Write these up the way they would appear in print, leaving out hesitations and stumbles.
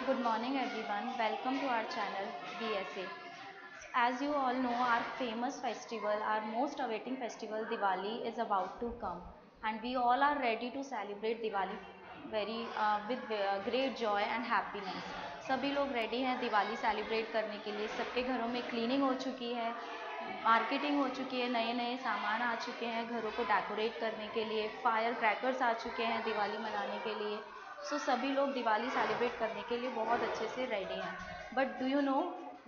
Good morning everyone. Welcome to our channel BSA. As you all know, our famous festival, our most awaiting festival Diwali is about to come, and we all are ready to celebrate Diwali very with great joy and happiness. सभी लोग ready हैं Diwali celebrate करने के लिए। सबके घरों में cleaning हो चुकी है, मार्केटिंग हो चुकी है, नए नए सामान आ चुके हैं घरों को डेकोरेट करने के लिए, फायर क्रैकर्स आ चुके हैं दिवाली मनाने के लिए। सभी लोग दिवाली सेलिब्रेट करने के लिए बहुत अच्छे से रेडी हैं। But do you know,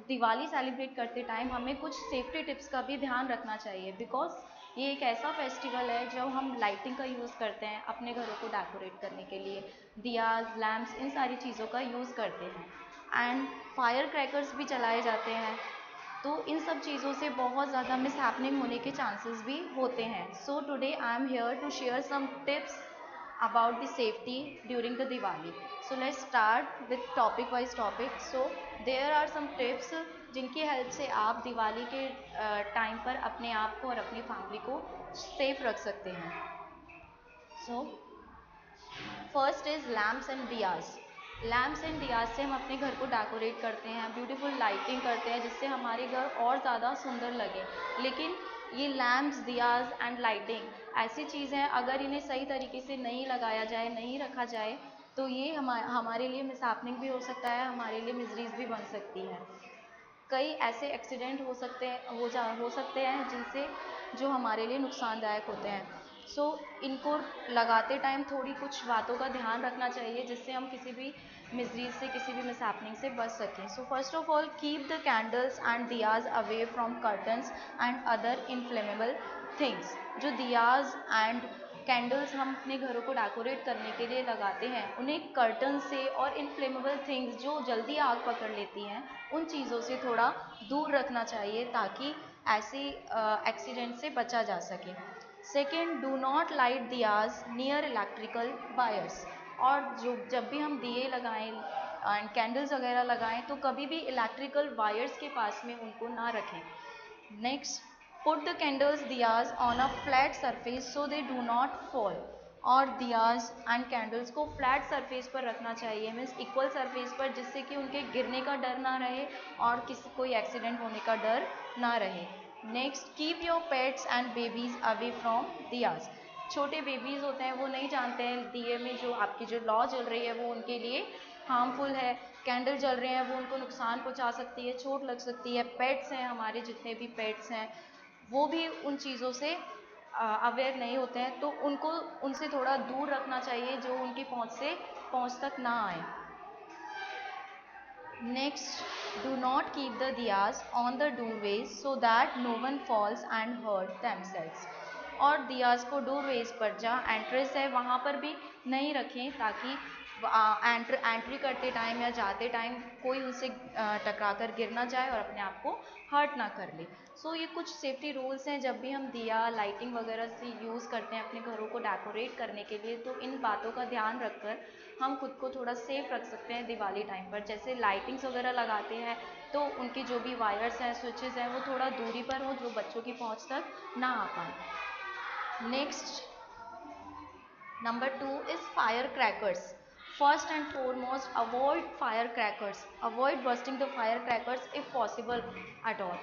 Diwali celebrate करते टाइम हमें कुछ सेफ्टी टिप्स का भी ध्यान रखना चाहिए, बिकॉज ये एक ऐसा फेस्टिवल है जब हम लाइटिंग का यूज़ करते हैं अपने घरों को डेकोरेट करने के लिए, दियाज, लैम्प्स, इन सारी चीज़ों का यूज़ करते हैं एंड फायर क्रैकर्स भी चलाए जाते हैं। तो इन सब चीज़ों से बहुत ज़्यादा मिस हैपनिंग होने के चांसेस भी होते हैं। So today I am here to share some tips about the safety during the Diwali. So let's start with topic wise topic. So there are some tips जिनकी हेल्प से आप दिवाली के time पर अपने आप को और अपनी फैमिली को सेफ रख सकते हैं। So first is lamps and diyas. Lamps and diyas से हम अपने घर को डेकोरेट करते हैं, ब्यूटीफुल लाइटिंग करते हैं जिससे हमारे घर और ज़्यादा सुंदर लगे। लेकिन ये लैम्प्स, दियाज एंड लाइटिंग ऐसी चीज़ हैं, अगर इन्हें सही तरीके से नहीं लगाया जाए, नहीं रखा जाए, तो ये हमारे लिए मिसहैपनिंग भी हो सकता है, हमारे लिए मिजरीज भी बन सकती है। कई ऐसे एक्सीडेंट हो सकते हैं जिनसे जो हमारे लिए नुकसानदायक होते हैं। इनको लगाते टाइम थोड़ी कुछ बातों का ध्यान रखना चाहिए जिससे हम किसी भी मिजरीज से, किसी भी मिसहैपनिंग से बच सकें। First of all, keep the candles and diyas away from curtains and other inflammable things. जो दियाज एंड कैंडल्स हम अपने घरों को डेकोरेट करने के लिए लगाते हैं, उन्हें कर्टन से और इनफ्लेमेबल थिंग्स जो जल्दी आग पकड़ लेती हैं, उन चीज़ों से थोड़ा दूर रखना चाहिए ताकि ऐसी एक्सीडेंट से बचा जा सके। Second, do not light diyas near electrical wires. और जब भी हम दिए लगाएं एंड कैंडल्स वगैरह लगाएं तो कभी भी इलेक्ट्रिकल वायर्स के पास में उनको ना रखें। Next, put the candles, diyas on a flat surface so they do not fall. और दियाज एंड कैंडल्स को फ्लैट सरफेस पर रखना चाहिए, मीन्स इक्वल सरफेस पर, जिससे कि उनके गिरने का डर ना रहे और कोई एक्सीडेंट होने का डर ना रहे। Next, keep your pets and babies away from diyas. छोटे बेबीज़ होते हैं, वो नहीं जानते हैं दिए में जो आपकी जो लौ जल रही है वो उनके लिए हार्मफुल है, कैंडल जल रहे हैं वो उनको नुकसान पहुंचा सकती है, चोट लग सकती है। पेट्स हैं, हमारे जितने भी पेट्स हैं वो भी उन चीज़ों से अवेयर नहीं होते हैं, तो उनसे थोड़ा दूर रखना चाहिए जो उनकी पहुंच तक ना आए। Next, do not keep the diyas on the doorways so that no one falls and hurt themselves. और दियाज को डोरवेज पर, जहाँ एंट्रेंस है वहाँ पर भी नहीं रखें ताकि एंट्री करते टाइम या जाते टाइम कोई उनसे टकरा कर गिर ना जाए और अपने आप को हर्ट ना कर ले। ये कुछ सेफ्टी रूल्स हैं जब भी हम दिया लाइटिंग वगैरह से यूज़ करते हैं अपने घरों को डेकोरेट करने के लिए, तो इन बातों का ध्यान रखकर हम खुद को थोड़ा सेफ रख सकते हैं दिवाली टाइम पर। जैसे लाइटिंग्स वगैरह लगाते हैं तो उनकी जो भी वायर्स हैं, स्विचेस हैं, वो थोड़ा दूरी पर हो जो बच्चों की पहुंच तक ना आ पाए। Next, number 2 is fire crackers. First and foremost, avoid firecrackers. Avoid bursting the firecrackers if possible at all.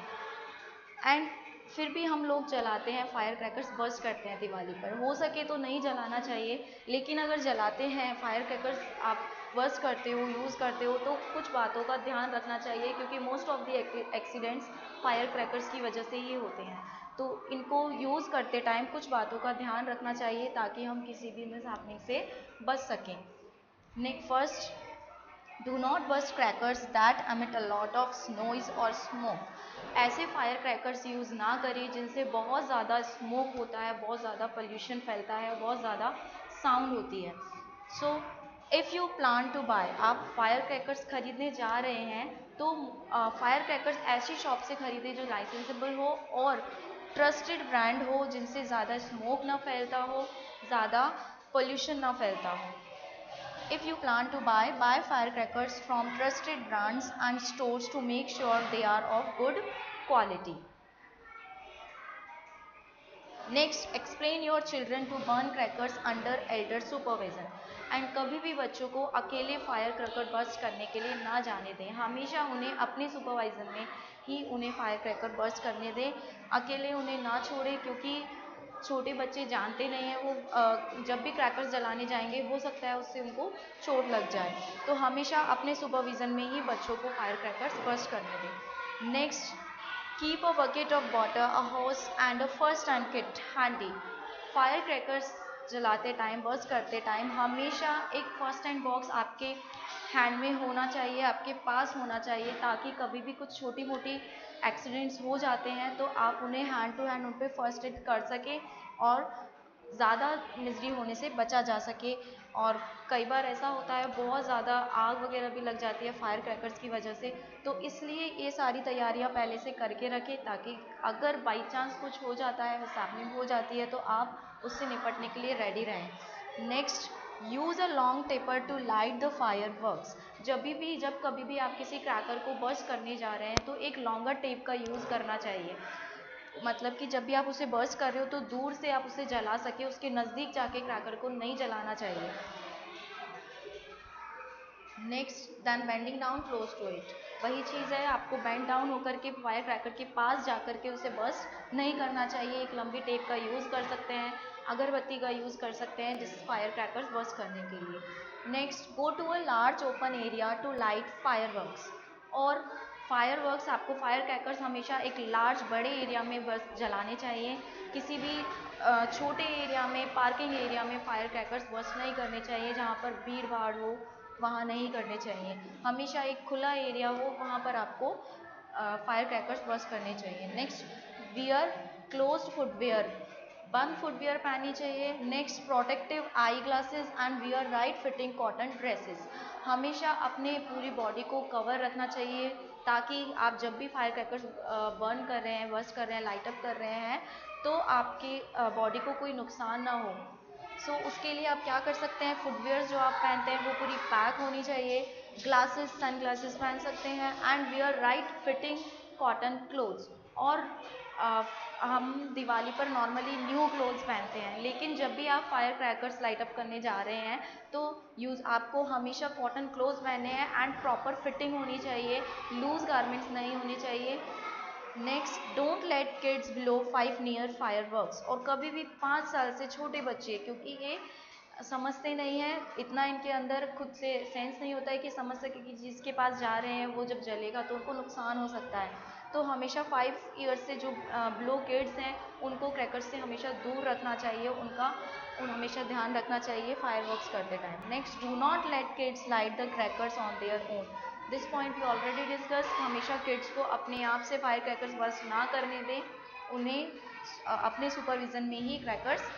And फिर भी हम लोग जलाते हैं, फायर क्रैकर्स बर्स्ट करते हैं दिवाली पर। हो सके तो नहीं जलाना चाहिए, लेकिन अगर जलाते हैं फायर क्रैकर्स, आप बर्स्ट करते हो, यूज़ करते हो, तो कुछ बातों का ध्यान रखना चाहिए क्योंकि most of the accidents fire crackers की वजह से ही होते हैं। तो इनको यूज़ करते टाइम कुछ बातों का ध्यान रखना चाहिए ताकि हम किसी भी मिसहैपनिंग से बच सकें। Next, first, do not burst crackers that emit a lot of noise or smoke. ऐसे फायर क्रैकर्स यूज़ ना करें जिनसे बहुत ज़्यादा स्मोक होता है, बहुत ज़्यादा पोल्यूशन फैलता है, बहुत ज़्यादा साउंड होती है। If you plan to buy, आप फायर क्रैकर्स खरीदने जा रहे हैं तो फायर क्रैकर्स ऐसी शॉप से खरीदें जो लाइसेंसेबल हो और ट्रस्टेड ब्रांड हो, जिनसे ज़्यादा स्मोक ना फैलता हो, ज़्यादा पोल्यूशन ना फैलता हो। If you plan to buy firecrackers from trusted brands and stores to make sure they are of good quality. Next, explain your children to burn crackers under elder supervision. And कभी भी बच्चों को अकेले fire cracker burst करने के लिए ना जाने दें। हमेशा उन्हें अपने सुपरवाइजन में ही उन्हें फायर क्रैकर बर्स्ट करने दें, अकेले उन्हें ना छोड़ें, क्योंकि छोटे बच्चे जानते नहीं हैं, वो जब भी क्रैकर्स जलाने जाएंगे हो सकता है उससे उनको चोट लग जाए। तो हमेशा अपने सुपरविज़न में ही बच्चों को फायर क्रैकर्स बर्स्ट करने दें। Next, keep a bucket of water, a hose and a first aid kit handy. Fire crackers जलाते टाइम, बर्स्ट करते टाइम हमेशा एक फर्स्ट एड बॉक्स आपके हैंड में होना चाहिए, आपके पास होना चाहिए, ताकि कभी भी कुछ छोटी मोटी एक्सीडेंट्स हो जाते हैं तो आप उन्हें हैंड टू हैंड उन पर फर्स्ट एड कर सकें और ज़्यादा मिजरी होने से बचा जा सके। और कई बार ऐसा होता है बहुत ज़्यादा आग वगैरह भी लग जाती है फायर क्रैकर्स की वजह से, तो इसलिए ये सारी तैयारियां पहले से करके रखें, ताकि अगर बाई चांस कुछ हो जाता है, मिसहैपनिंग हो जाती है, तो आप उससे निपटने के लिए रेडी रहें। Next, use a long taper to light the fireworks. जब कभी भी आप किसी क्रैकर को बर्स्ट करने जा रहे हैं तो एक लॉन्गर टेप का यूज़ करना चाहिए। मतलब कि जब भी आप उसे बर्स्ट कर रहे हो तो दूर से आप उसे जला सके, उसके नज़दीक जाके क्रैकर को नहीं जलाना चाहिए। Next, then bending down close to it. वही चीज़ है, आपको बेंड डाउन होकर के फायर क्रैकर के पास जा कर के उसे बर्स्ट नहीं करना चाहिए। एक लंबी टेप का यूज़ कर सकते हैं, अगरबत्ती का यूज़ कर सकते हैं जिस फायर क्रैकर्स बर्स्ट करने के लिए। Next, go to a large open area to light fireworks. और फायरवर्क्स, आपको फायर क्रैकर्स हमेशा एक लार्ज बड़े एरिया में बस जलाने चाहिए। किसी भी छोटे एरिया में, पार्किंग एरिया में फायर क्रैकर्स बर्स्ट नहीं करने चाहिए। जहाँ पर भीड़ भाड़ हो वहाँ नहीं करने चाहिए। हमेशा एक खुला एरिया हो वहाँ पर आपको फायर क्रैकर्स बर्स्ट करने चाहिए। नेक्स्ट, वियर क्लोज्ड फुटवेयर, बंद फुटवेयर पहननी चाहिए। Next, protective eye glasses and wear right fitting cotton dresses. हमेशा अपने पूरी बॉडी को कवर रखना चाहिए, ताकि आप जब भी फायर क्रैकर्स बर्न कर रहे हैं, बर्स्ट कर रहे हैं, लाइट अप कर रहे हैं, तो आपकी बॉडी को कोई नुकसान ना हो। सो उसके लिए आप क्या कर सकते हैं, फुटवेयर्स जो आप पहनते हैं वो पूरी पैक होनी चाहिए। ग्लासेस, सन ग्लासेस पहन सकते हैं and wear right fitting cotton clothes. और हम दिवाली पर नॉर्मली न्यू क्लोथ्स पहनते हैं, लेकिन जब भी आप फायर क्रैकर्स लाइट अप करने जा रहे हैं तो आपको हमेशा कॉटन क्लोथ्स पहनने हैं एंड प्रॉपर फिटिंग होनी चाहिए, लूज गारमेंट्स नहीं होने चाहिए। Next, don't let kids below 5 near fireworks. और कभी भी 5 साल से छोटे बच्चे, क्योंकि ये समझते नहीं हैं, इतना इनके अंदर खुद से सेंस नहीं होता है कि समझ सके कि जिसके पास जा रहे हैं वो जब जलेगा तो उनको नुकसान हो सकता है। तो हमेशा 5 ईयर्स से जो बिलो किड्स हैं उनको क्रैकर्स से हमेशा दूर रखना चाहिए, हमेशा ध्यान रखना चाहिए फायरवर्क्स करते time. Next, do not let kids light the crackers on their own. This point we already discuss. हमेशा किड्स को अपने आप से फायर क्रैकर्स बर्स्ट ना करने दें, उन्हें अपने सुपरविज़न में ही क्रैकर्स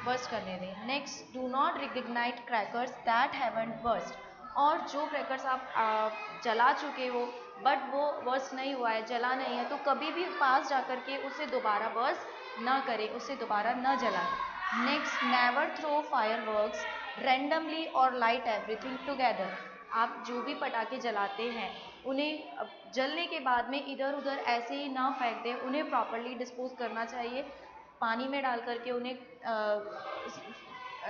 बर्स्ट करने दें। Next, do not reignite crackers that haven't burst. और जो क्रैकर्स आप जला चुके हो बट वो बर्स्ट नहीं हुआ है, जला नहीं है, तो कभी भी पास जा कर के उसे दोबारा बर्स्ट ना करें, उसे दोबारा न जलाएं। Next, never throw fireworks randomly और लाइट एवरीथिंग टुगेदर। आप जो भी पटाखे जलाते हैं उन्हें जलने के बाद में इधर उधर ऐसे ही ना फेंक दें, उन्हें प्रॉपरली डिस्पोज करना चाहिए, पानी में डाल करके उन्हें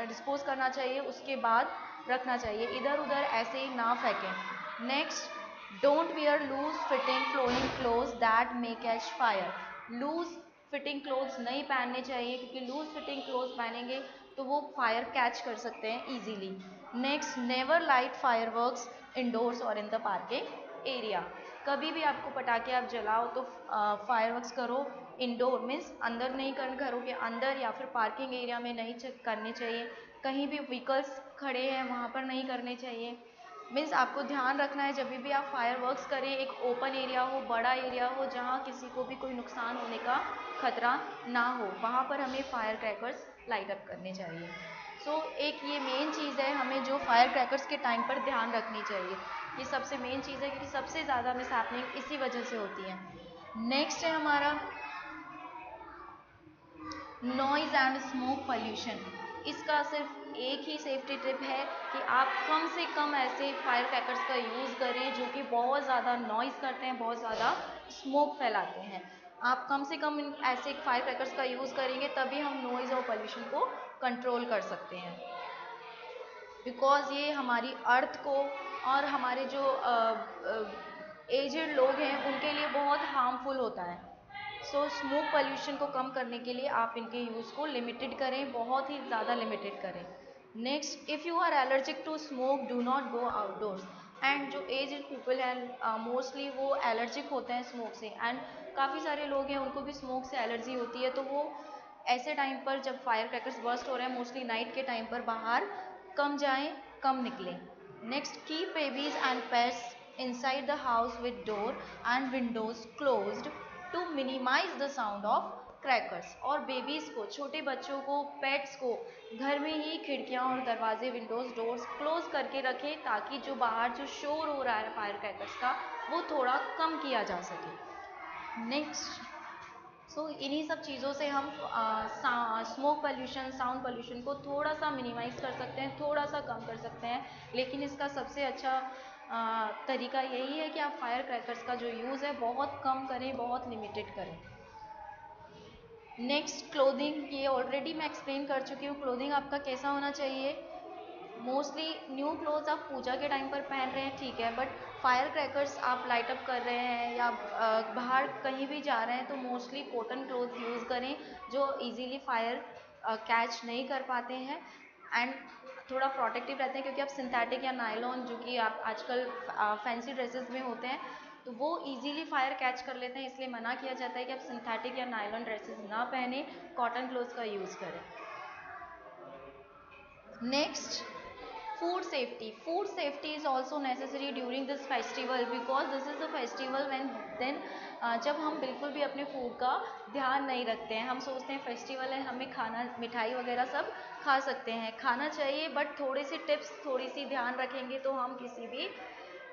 डिस्पोज करना चाहिए, उसके बाद रखना चाहिए, इधर उधर ऐसे ही ना फेंकें। Next, don't wear loose fitting flowing clothes that may catch fire. Loose fitting clothes नहीं पहनने चाहिए, क्योंकि लूज फिटिंग क्लोथ्स पहनेंगे तो वो फायर कैच कर सकते हैं easily. Next, never light fireworks indoors और इन द पार्किंग एरिया। कभी भी आपको पटाखे आप जलाओ तो फायरवर्क्स करो इंडोर, मीन्स अंदर नहीं करना, घरों के अंदर या फिर पार्किंग एरिया में नहीं करने चाहिए। कहीं भी व्हीकल्स खड़े हैं वहाँ पर नहीं करने चाहिए। मीन्स आपको ध्यान रखना है जब भी आप फायरवर्क्स करें, एक ओपन एरिया हो, बड़ा एरिया हो, जहाँ किसी को भी कोई नुकसान होने का खतरा ना हो, वहाँ पर हमें फायर क्रैकर्स लाइट अप करने चाहिए। सो एक ये मेन चीज़ है हमें जो फायर क्रैकर्स के टाइम पर ध्यान रखनी चाहिए। ये सबसे मेन चीज़ है, क्योंकि सबसे ज़्यादा मिसहैपनिंग इसी वजह से होती है। नेक्स्ट है हमारा नॉइज़ एंड स्मोक पॉल्यूशन। इसका सिर्फ एक ही सेफ्टी टिप है कि आप कम से कम ऐसे फायर क्रैकर्स का यूज़ करें जो कि बहुत ज़्यादा नॉइज़ करते हैं, बहुत ज़्यादा स्मोक फैलाते हैं। आप कम से कम ऐसे फायर क्रैकर्स का यूज़ करेंगे तभी हम नॉइज़ और पॉल्यूशन को कंट्रोल कर सकते हैं। बिकॉज ये हमारी अर्थ को और हमारे जो एजेड लोग हैं उनके लिए बहुत हार्मफुल होता है। सो स्मोक पोल्यूशन को कम करने के लिए आप इनके यूज़ को लिमिटेड करें, बहुत ही ज़्यादा लिमिटेड करें। Next, if you are allergic to smoke do not go outdoors. And जो एज्ड पीपल हैं मोस्टली वो एलर्जिक होते हैं स्मोक से, एंड काफ़ी सारे लोग हैं उनको भी स्मोक से एलर्जी होती है, तो वो ऐसे टाइम पर जब फायर क्रैकर्स बर्स्ट हो रहे हैं मोस्टली नाइट के टाइम पर बाहर कम जाएं, कम निकलें। Next, keep babies and pets inside the house with door and windows closed to minimize the sound of crackers. और बेबीज़ को, छोटे बच्चों को, पेट्स को घर में ही खिड़कियां और दरवाजे, विंडोज़, डोर्स क्लोज करके रखें ताकि जो बाहर जो शोर हो रहा है फायर क्रैकर्स का वो थोड़ा कम किया जा सके। नेक्स्ट, सो इन्हीं सब चीज़ों से हम स्मोक पोल्यूशन, साउंड पोल्यूशन को थोड़ा सा मिनिमाइज़ कर सकते हैं, थोड़ा सा कम कर सकते हैं। लेकिन इसका सबसे अच्छा तरीका यही है कि आप फायर क्रैकर्स का जो यूज़ है बहुत कम करें, बहुत लिमिटेड करें। नेक्स्ट, क्लोथिंग, ये ऑलरेडी मैं एक्सप्लेन कर चुकी हूँ क्लोथिंग आपका कैसा होना चाहिए। मोस्टली न्यू क्लोथ्स आप पूजा के टाइम पर पहन रहे हैं, ठीक है, बट फायर क्रैकर्स आप लाइट अप कर रहे हैं या बाहर कहीं भी जा रहे हैं तो मोस्टली कॉटन क्लोथ यूज़ करें जो इजीली फायर कैच नहीं कर पाते हैं एंड थोड़ा प्रोटेक्टिव रहते हैं, क्योंकि आप सिंथेटिक या नायलॉन जो कि आप आजकल फैंसी ड्रेसेस में होते हैं तो वो इजीली फायर कैच कर लेते हैं, इसलिए मना किया जाता है कि आप सिंथेटिक या नायलॉन ड्रेसेस ना पहने, कॉटन क्लोथ्स का यूज़ करें। Next, food safety. Food safety is also necessary during this festival because this is a festival when then जब हम बिल्कुल भी अपने फूड का ध्यान नहीं रखते हैं, हम सोचते हैं फेस्टिवल है हमें खाना, मिठाई वगैरह सब खा सकते हैं, खाना चाहिए, बट थोड़ी सी टिप्स, थोड़ी सी ध्यान रखेंगे तो हम किसी भी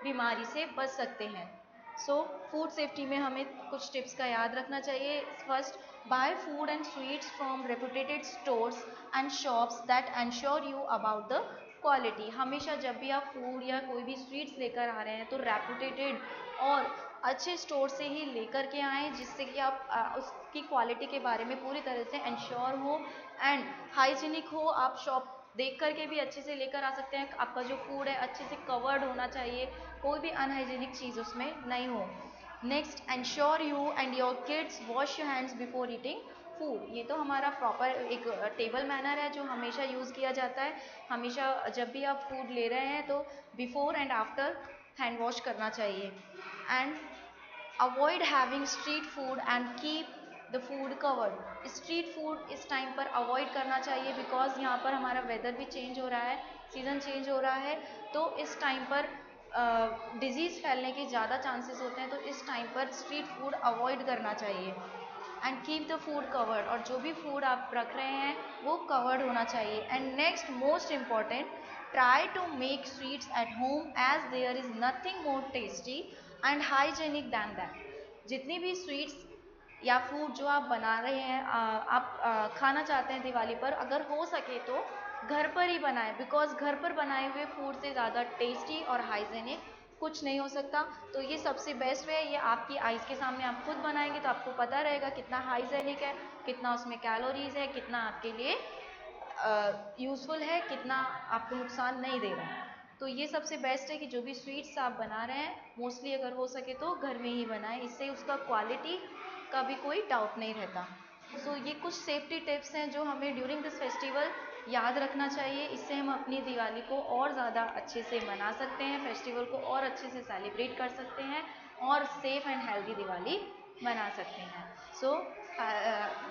बीमारी से बच सकते हैं। सो फूड सेफ्टी में हमें कुछ टिप्स का याद रखना चाहिए। First, buy food and sweets from reputated stores and shops that ensure you about the quality. हमेशा जब भी आप फूड या कोई भी स्वीट्स लेकर आ रहे हैं तो रेपुटेटेड और अच्छे स्टोर से ही लेकर के आएँ, जिससे कि आप उसकी क्वालिटी के बारे में पूरी तरह से एंश्योर हो एंड हाइजीनिक हो। आप शॉप देख कर के भी अच्छे से लेकर आ सकते हैं, आपका जो फूड है अच्छे से कवर्ड होना चाहिए, कोई भी अनहाइजीनिक चीज़ उसमें नहीं हो। Next, ensure you and your kids wash your hands before eating food. ये तो हमारा प्रॉपर एक टेबल मैनर है जो हमेशा यूज़ किया जाता है। हमेशा जब भी आप फूड ले रहे हैं तो before and after hand wash करना चाहिए। And avoid having street food and keep the food covered. Street food इस टाइम पर अवॉइड करना चाहिए बिकॉज यहाँ पर हमारा वेदर भी चेंज हो रहा है, सीज़न चेंज हो रहा है, तो इस टाइम पर डिजीज़ फैलने के ज़्यादा चांसेस होते हैं, तो इस टाइम पर स्ट्रीट फूड अवॉइड करना चाहिए। And keep the food covered, और जो भी फूड आप रख रहे हैं वो कवर्ड होना चाहिए। And next, most important, try to make sweets at home as there is nothing more tasty and hygienic than that. जितनी भी स्वीट्स या फूड जो आप बना रहे हैं, आप खाना चाहते हैं दिवाली पर, अगर हो सके तो घर पर ही बनाएं, बिकॉज घर पर बनाए हुए फूड से ज़्यादा टेस्टी और हाइजेनिक कुछ नहीं हो सकता। तो ये सबसे बेस्ट है, ये आपकी आइज़ के सामने आप खुद बनाएंगे तो आपको पता रहेगा कितना हाइजेनिक है, कितना उसमें कैलोरीज है, कितना आपके लिए यूज़फुल है, कितना आपको नुकसान नहीं दे रहा है। तो ये सबसे बेस्ट है कि जो भी स्वीट्स आप बना रहे हैं मोस्टली अगर हो सके तो घर में ही बनाएं, इससे उसका क्वालिटी का भी कोई डाउट नहीं रहता। सो ये कुछ सेफ्टी टिप्स हैं जो हमें ड्यूरिंग दिस फेस्टिवल याद रखना चाहिए, इससे हम अपनी दिवाली को और ज़्यादा अच्छे से मना सकते हैं, फेस्टिवल को और अच्छे से सेलिब्रेट कर सकते हैं और सेफ एंड हेल्दी दिवाली मना सकते हैं। So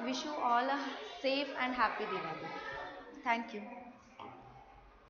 wish you all a safe and happy Diwali. Thank you.